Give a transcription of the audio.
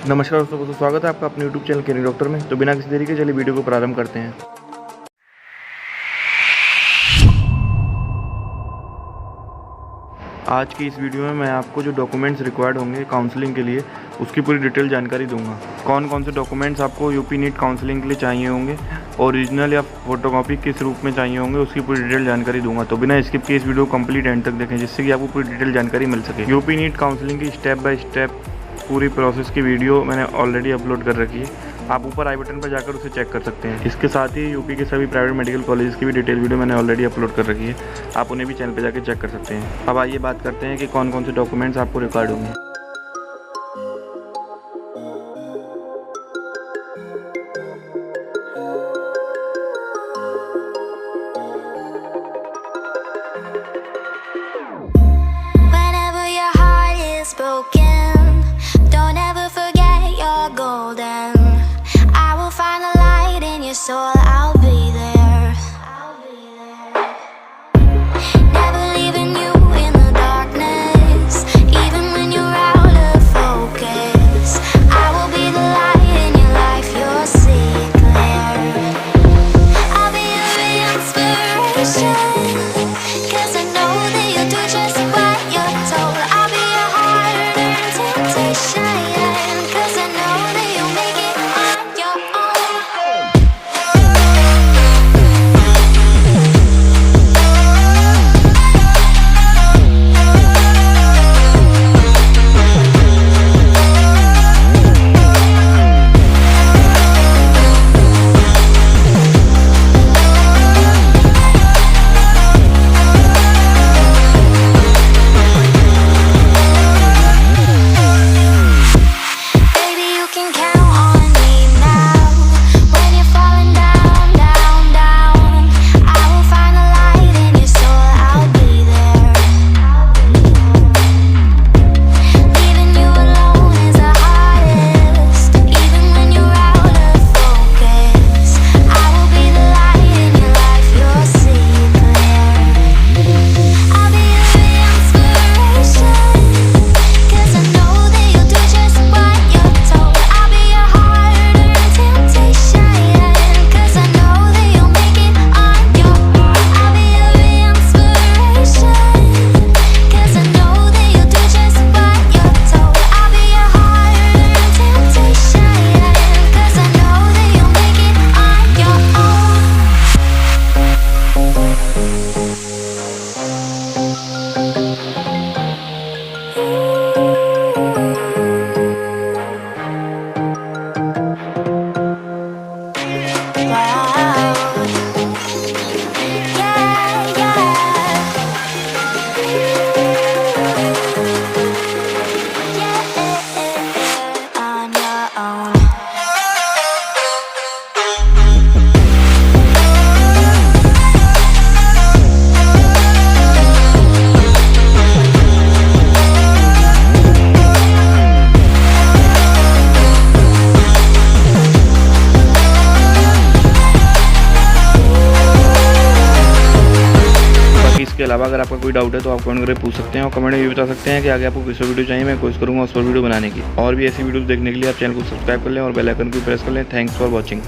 नमस्कार दोस्तों, स्वागत है आपका अपने यूट्यूब चैनल केरिंग डॉक्टर में। तो बिना किसी देरी के चलिए वीडियो को प्रारंभ करते हैं। आज की इस वीडियो में मैं आपको जो डॉक्यूमेंट्स रिक्वायर्ड होंगे काउंसलिंग के लिए उसकी पूरी डिटेल जानकारी दूंगा। कौन कौन से डॉक्यूमेंट्स आपको यूपी नीट काउंसलिंग के लिए चाहिए होंगे, ओरिजिनल या फोटोकॉपी किस रूप में चाहिए होंगे, उसकी पूरी डिटेल जानकारी दूंगा। तो बिना स्किप किए इस वीडियो को कंप्लीट एंड तक देखें, जिससे कि आपको पूरी डिटेल जानकारी मिल सके। यूपी नीट काउंसलिंग की स्टेप बाय स्टेप पूरी प्रोसेस की वीडियो मैंने ऑलरेडी अपलोड कर रखी है। आप ऊपर आई बटन पर जाकर उसे चेक कर सकते हैं। इसके साथ ही यूपी के सभी प्राइवेट मेडिकल कॉलेज की भी डिटेल वीडियो मैंने ऑलरेडी अपलोड कर रखी है, आप उन्हें भी चैनल पर जाकर चेक कर सकते हैं। अब आइए बात करते हैं कि कौन कौन से डॉक्यूमेंट्स आपको रिक्वायर्ड होंगे। So I'll be there. Never leaving you in the darkness, even when you're out of focus. I will be the light in your life, you'll see it clear. I'll be your inspiration, 'cause I know that you'll do just what you're told. I'll be your hard-earned temptation, 'cause I know that you'll make it on your own. इसके अलावा अगर आपका कोई doubt है तो आप comment करके पूछ सकते हैं, और कमेंट में भी बता सकते हैं कि आगे आपको किस वीडियो चाहिए। मैं कोशिश करूँगा उस पर वीडियो बनाने की। और भी ऐसी वीडियोस देखने के लिए आप चैनल को सब्सक्राइब कर लें और बेल आइकन को प्रेस कर लें। Thanks for watching.